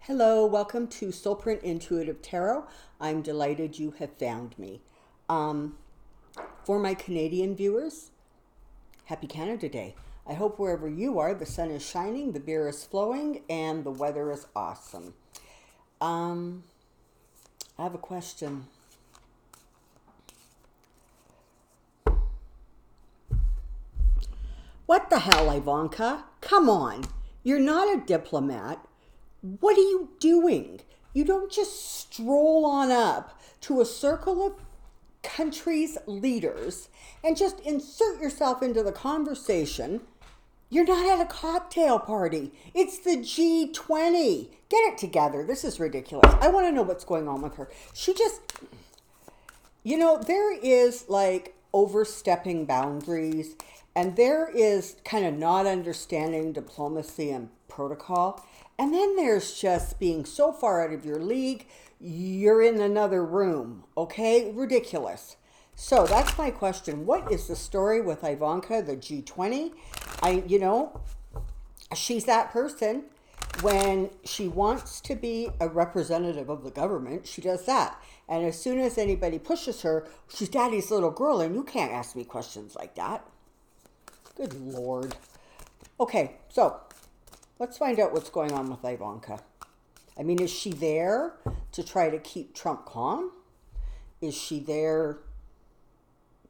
Hello, welcome to Soulprint Intuitive Tarot. I'm delighted you have found me. For my Canadian viewers, happy Canada Day. I hope wherever you are, the sun is shining, the beer is flowing, and the weather is awesome. I have a question. What the hell, Ivanka? Come on. You're not a diplomat. What are you doing? You don't just stroll on up to a circle of countries' leaders and just insert yourself into the conversation. You're not at a cocktail party. It's the G20. Get it together. This is ridiculous. I want to know what's going on with her. She just, there is like overstepping boundaries, and there is kind of not understanding diplomacy and protocol. And then there's just being so far out of your league, you're in another room, okay? Ridiculous. So that's my question. What is the story with Ivanka, the G20? She's that person. When she wants to be a representative of the government, she does that. And as soon as anybody pushes her, she's daddy's little girl, and you can't ask me questions like that. Good Lord. Okay, so let's find out what's going on with Ivanka. I mean, is she there to try to keep Trump calm? Is she there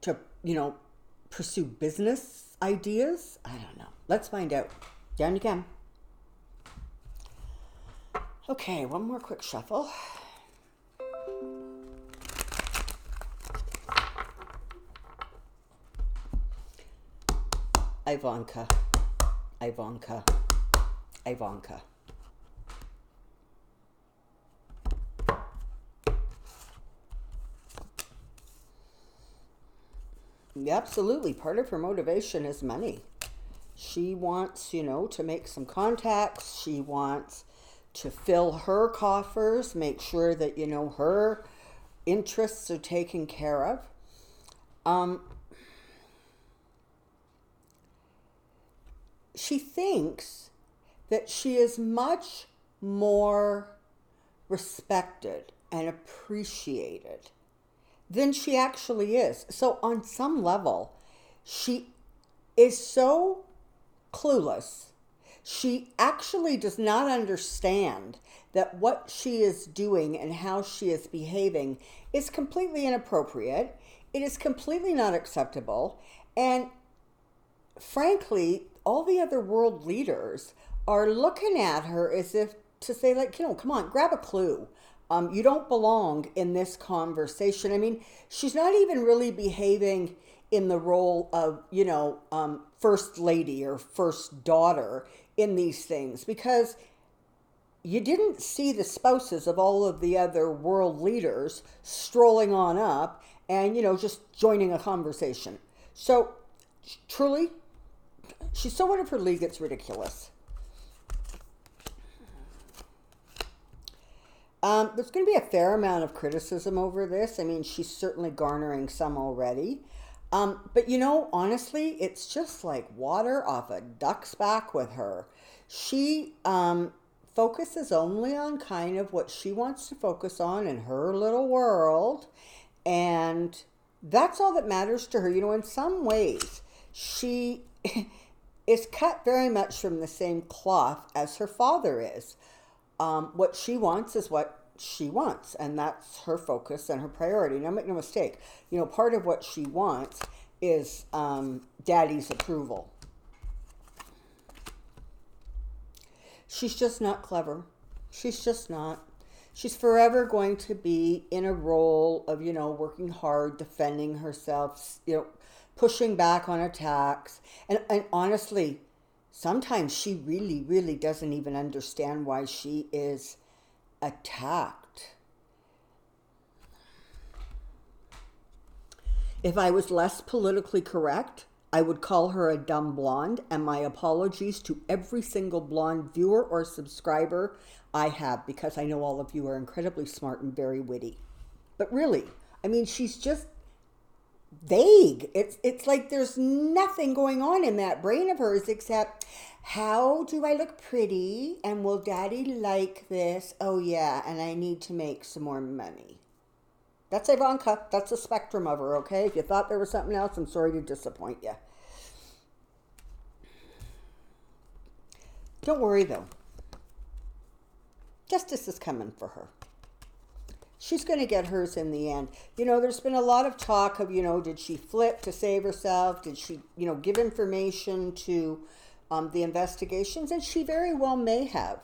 to, pursue business ideas? I don't know. Let's find out. Down you come. Okay, one more quick shuffle. Ivanka. Ivanka. Ivanka. Absolutely. Part of her motivation is money. She wants, to make some contacts. She wants to fill her coffers, make sure that, her interests are taken care of. She thinks that she is much more respected and appreciated than she actually is. So on some level, she is so clueless. She actually does not understand that what she is doing and how she is behaving is completely inappropriate. It is completely not acceptable. And frankly, all the other world leaders are looking at her as if to say, like, come on, grab a clue. You don't belong in this conversation. I mean, she's not even really behaving in the role of, first lady or first daughter in these things, because you didn't see the spouses of all of the other world leaders strolling on up and, just joining a conversation. So truly, she's so out of her league, it's ridiculous. There's going to be a fair amount of criticism over this. I mean, she's certainly garnering some already. But honestly, it's just like water off a duck's back with her. She focuses only on kind of what she wants to focus on in her little world. And that's all that matters to her. In some ways, she is cut very much from the same cloth as her father is. What she wants is what she wants, and that's her focus and her priority. Now, make no mistake, part of what she wants is daddy's approval. She's just not clever. She's just not. She's forever going to be in a role of, working hard, defending herself, pushing back on attacks. And honestly, sometimes she really, really doesn't even understand why she is attacked. If I was less politically correct, I would call her a dumb blonde, and my apologies to every single blonde viewer or subscriber I have, because I know all of you are incredibly smart and very witty. But really, I mean, she's just vague. It's like there's nothing going on in that brain of hers except, how do I look pretty, and will daddy like this? Oh yeah, and I need to make some more money. That's Ivanka. That's the spectrum of her, okay? If you thought there was something else, I'm sorry to disappoint you. Don't worry though. Justice is coming for her. She's going to get hers in the end. There's been a lot of talk of, did she flip to save herself? Did she, give information to the investigations? And she very well may have.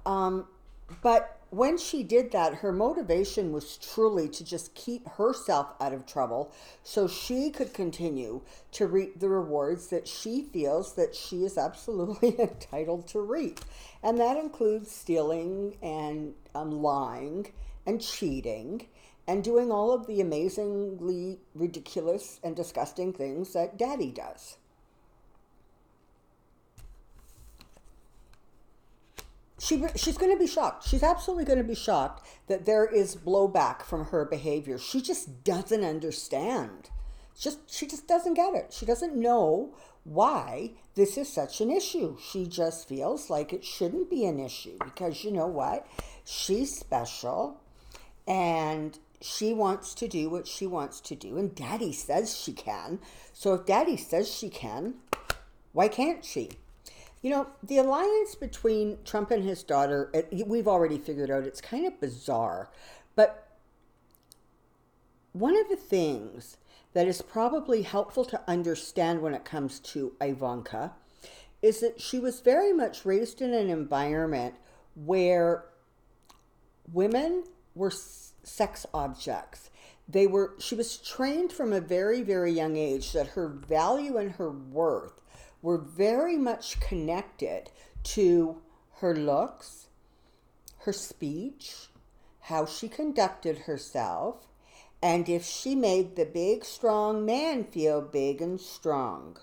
But when she did that, her motivation was truly to just keep herself out of trouble so she could continue to reap the rewards that she feels that she is absolutely entitled to reap. And that includes stealing and lying and cheating and doing all of the amazingly ridiculous and disgusting things that daddy does. She's going to be shocked. She's absolutely going to be shocked that there is blowback from her behavior. She just doesn't understand. She just doesn't get it. She doesn't know why this is such an issue. She just feels like it shouldn't be an issue because you know what? She's special and she wants to do what she wants to do, and daddy says she can. So if daddy says she can, why can't she? The alliance between Trump and his daughter, we've already figured out it's kind of bizarre. But one of the things that is probably helpful to understand when it comes to Ivanka is that she was very much raised in an environment where women were sex objects. She was trained from a very, very young age that her value and her worth were very much connected to her looks, her speech, how she conducted herself, and if she made the big, strong man feel big and strong.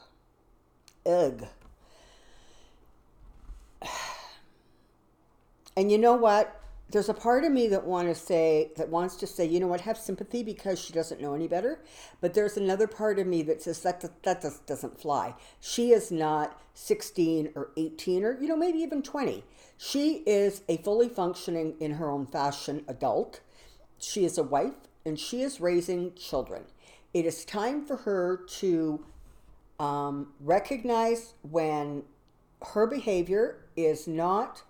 Ugh. And you know what? There's a part of me that wants to say, you know what, have sympathy because she doesn't know any better. But there's another part of me that says that just doesn't fly. She is not 16 or 18 or, maybe even 20. She is a fully functioning, in her own fashion, adult. She is a wife and she is raising children. It is time for her to recognize when her behavior is not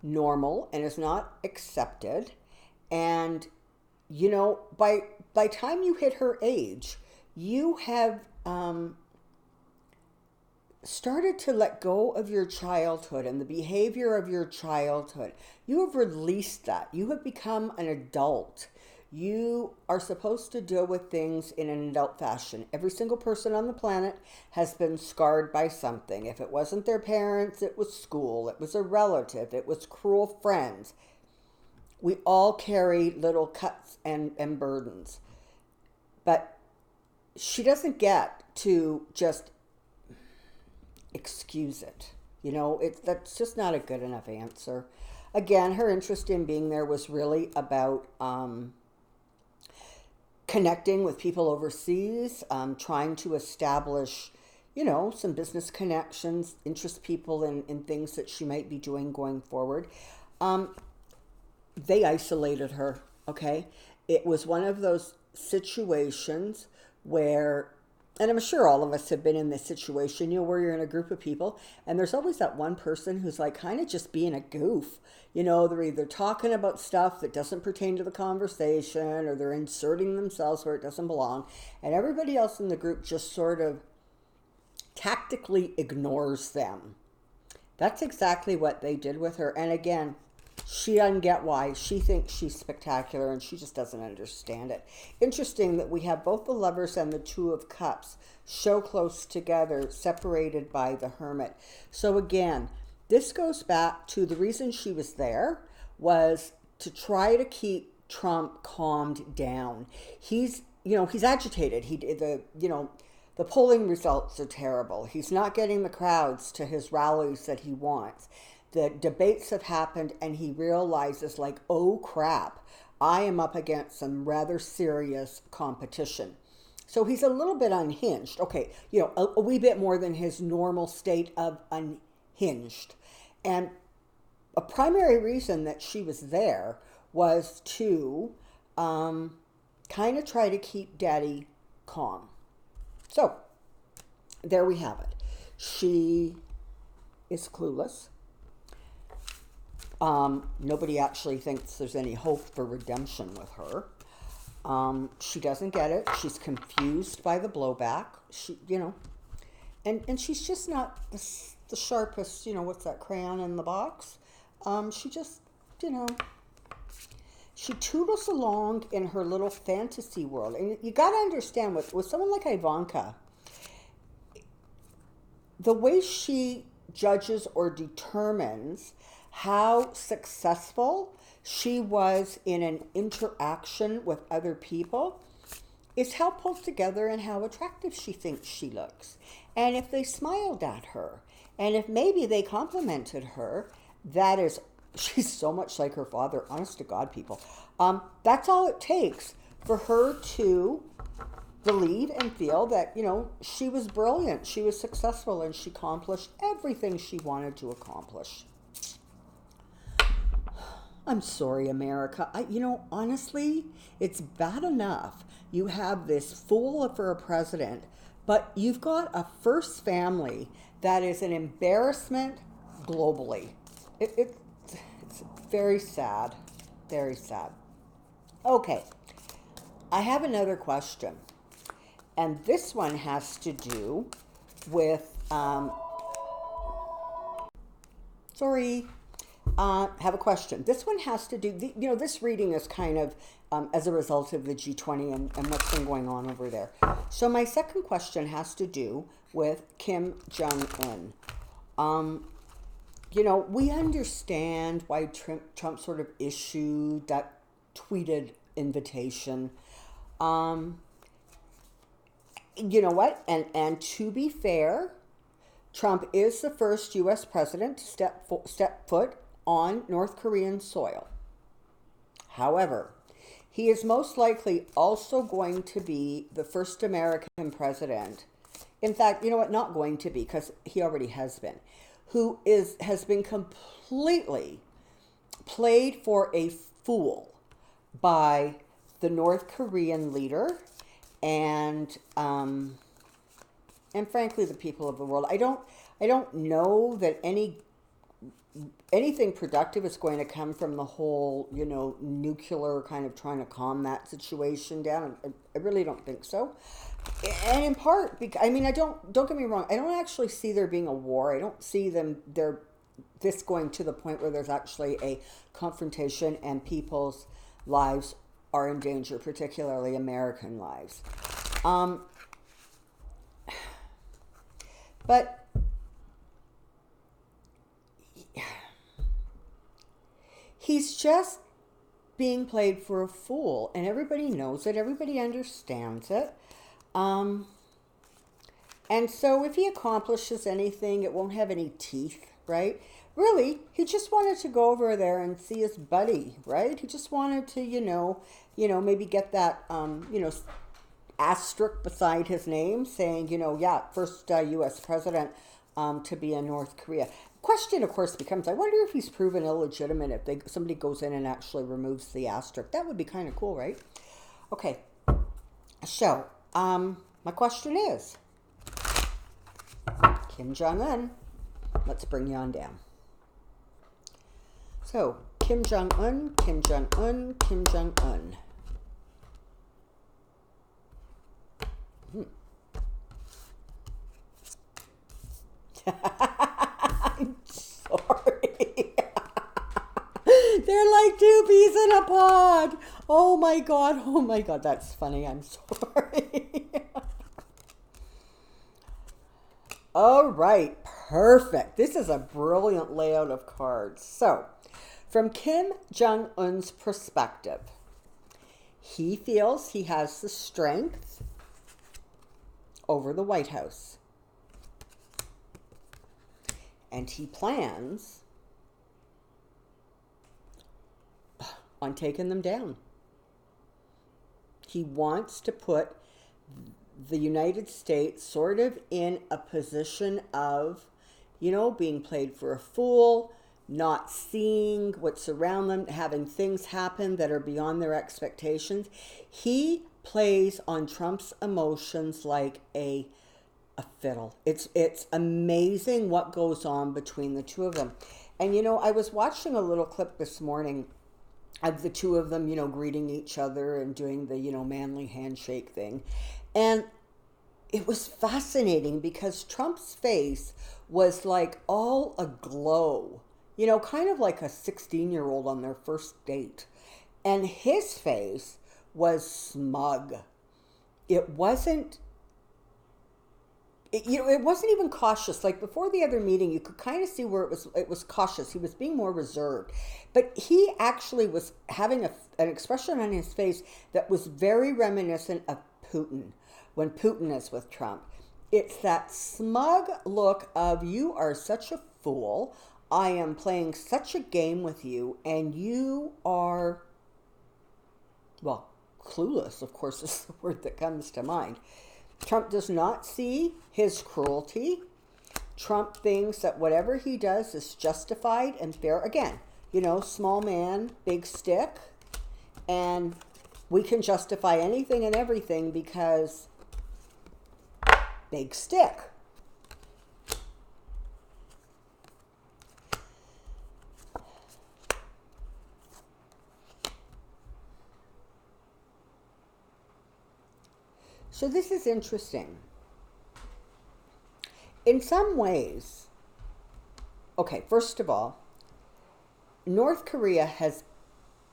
normal and is not accepted. And by time you hit her age, you have started to let go of your childhood and the behavior of your childhood. You have released that. You have become an adult. You are supposed to deal with things in an adult fashion. Every single person on the planet has been scarred by something. If it wasn't their parents, it was school, it was a relative, it was cruel friends. We all carry little cuts and burdens. But she doesn't get to just excuse it. That's just not a good enough answer. Again, her interest in being there was really about connecting with people overseas, trying to establish, some business connections, interest people in things that she might be doing going forward. They isolated her, okay? It was one of those situations where, and I'm sure all of us have been in this situation, where you're in a group of people and there's always that one person who's like kind of just being a goof. They're either talking about stuff that doesn't pertain to the conversation or they're inserting themselves where it doesn't belong. And everybody else in the group just sort of tactically ignores them. That's exactly what they did with her. And again, she doesn't get why. She thinks she's spectacular and she just doesn't understand it. Interesting that we have both the Lovers and the Two of Cups so close together, separated by the Hermit. So again, this goes back to the reason she was there was to try to keep Trump calmed down. He's agitated. The polling results are terrible. He's not getting the crowds to his rallies that he wants. The debates have happened and he realizes oh crap, I am up against some rather serious competition. So he's a little bit unhinged. Okay, a wee bit more than his normal state of unhinged. And a primary reason that she was there was to kind of try to keep Daddy calm. So there we have it. She is clueless. Nobody actually thinks there's any hope for redemption with her. She doesn't get it. She's confused by the blowback. And she's just not the sharpest, what's that crayon in the box? She just, she toodles along in her little fantasy world. And you got to understand, with someone like Ivanka, the way she judges or determines how successful she was in an interaction with other people is how pulled together and how attractive she thinks she looks. And if they smiled at her, and if maybe they complimented her, she's so much like her father, honest to God, people. That's all it takes for her to believe and feel that, she was brilliant, she was successful, and she accomplished everything she wanted to accomplish. I'm sorry, America. Honestly, it's bad enough you have this fool for a president, but you've got a first family that is an embarrassment globally. It's very sad. Very sad. Okay, I have another question. And this one has to do with, have a question. This one has to do, this reading is kind of as a result of the G20 and what's been going on over there. So my second question has to do with Kim Jong-un. We understand why Trump sort of issued that tweeted invitation. You know what? And to be fair, Trump is the first U.S. president to step foot on North Korean soil. However, he is most likely also going to be the first American president. In fact, you know what? Not going to be, because he already has been. Has been completely played for a fool by the North Korean leader and frankly the people of the world. I don't know that anything productive is going to come from the whole, nuclear kind of trying to calm that situation down. I really don't think so. And in part, because, don't get me wrong, I don't actually see there being a war. I don't see this going to the point where there's actually a confrontation and people's lives are in danger, particularly American lives. But he's just being played for a fool, and everybody knows it. Everybody understands it. And so if he accomplishes anything, it won't have any teeth, right? Really, he just wanted to go over there and see his buddy, right? He just wanted to, maybe get that, asterisk beside his name saying, first U.S. president to be in North Korea. Question, of course, becomes, I wonder if he's proven illegitimate if somebody goes in and actually removes the asterisk. That would be kind of cool, right? Okay, so my question is, Kim Jong-un, let's bring you on down. So, Kim Jong-un, Kim Jong-un, Kim Jong-un. I'm sorry. They're like two peas in a pod. Oh my God, that's funny. I'm sorry. All right, perfect. This is a brilliant layout of cards. So, from Kim Jong-un's perspective, he feels he has the strength over the White House. And he plans on taking them down. He wants to put the United States sort of in a position of, being played for a fool, not seeing what's around them, having things happen that are beyond their expectations. He plays on Trump's emotions like a fiddle. It's amazing what goes on between the two of them. And I was watching a little clip this morning of the two of them, greeting each other and doing the, manly handshake thing. And it was fascinating because Trump's face was like all aglow, kind of like a 16-year-old on their first date. And his face was smug. It wasn't it wasn't even cautious. Like before the other meeting, you could kind of see where it was cautious. He was being more reserved, but he actually was having an expression on his face that was very reminiscent of Putin when Putin is with Trump. It's that smug look of, you are such a fool. I am playing such a game with you, and you are, well, clueless, of course, is the word that comes to mind. Trump does not see his cruelty. Trump thinks that whatever he does is justified and fair. Again, small man, big stick. And we can justify anything and everything because big stick. So this is interesting. In some ways, okay, first of all, North Korea has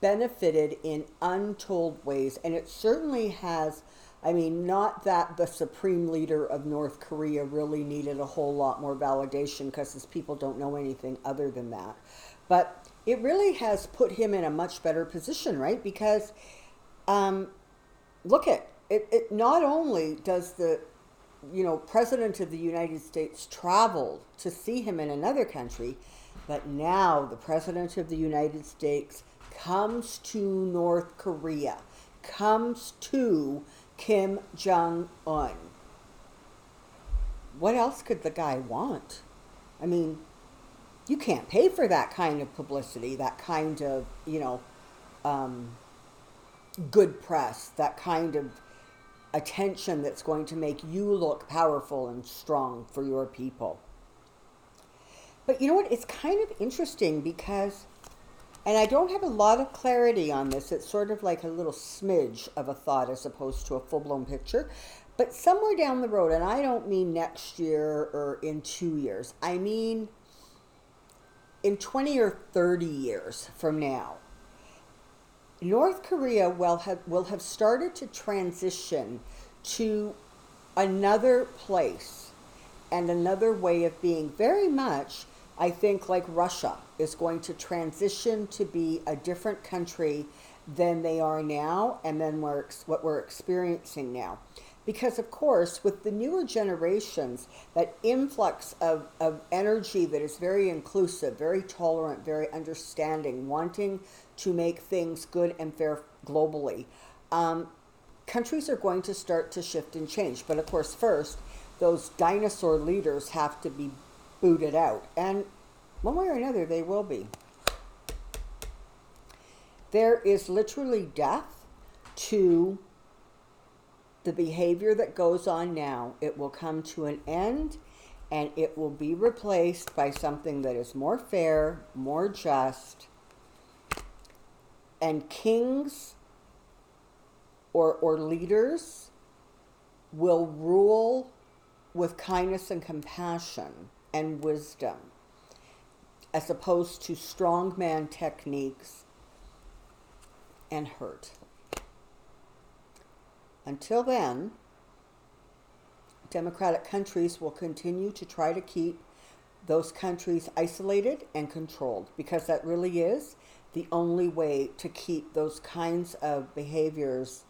benefited in untold ways, and it certainly has. I mean, not that the supreme leader of North Korea really needed a whole lot more validation because his people don't know anything other than that. But it really has put him in a much better position, right? Because look at it, not only does the President of the United States travel to see him in another country, but now the President of the United States comes to North Korea, comes to Kim Jong-un. What else could the guy want? I mean, you can't pay for that kind of publicity, that kind of, good press, that kind of attention that's going to make you look powerful and strong for your people. But you know what? It's kind of interesting because, and I don't have a lot of clarity on this, it's sort of like a little smidge of a thought as opposed to a full-blown picture, but somewhere down the road, and I don't mean next year or in 2 years, I mean in 20 or 30 years from now, North Korea will have started to transition to another place and another way of being. Very much, I think, like Russia is going to transition to be a different country than they are now, and then what we're experiencing now. Because, of course, with the newer generations, that influx of energy that is very inclusive, very tolerant, very understanding, wanting to make things good and fair globally, countries are going to start to shift and change. But, of course, first, those dinosaur leaders have to be booted out. And one way or another, they will be. There is literally death to the behavior that goes on now. It will come to an end, and it will be replaced by something that is more fair, more just, and kings or leaders will rule with kindness and compassion and wisdom, as opposed to strongman techniques and hurt. Until then, democratic countries will continue to try to keep those countries isolated and controlled, because that really is the only way to keep those kinds of behaviors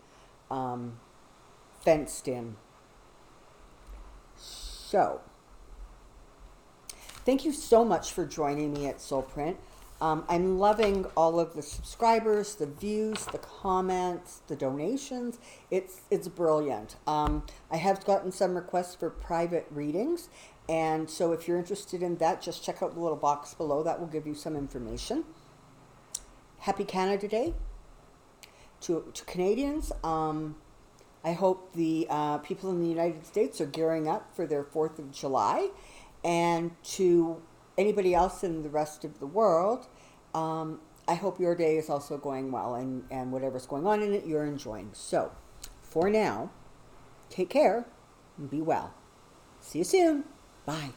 fenced in. So, thank you so much for joining me at Soulprint. I'm loving all of the subscribers, the views, the comments, the donations. It's brilliant. I have gotten some requests for private readings, and so if you're interested in that, just check out the little box below. That will give you some information. Happy Canada Day to Canadians. I hope the people in the United States are gearing up for their 4th of July. And to anybody else in the rest of the world, I hope your day is also going well, and whatever's going on in it, you're enjoying. So, for now, take care and be well. See you soon. Bye.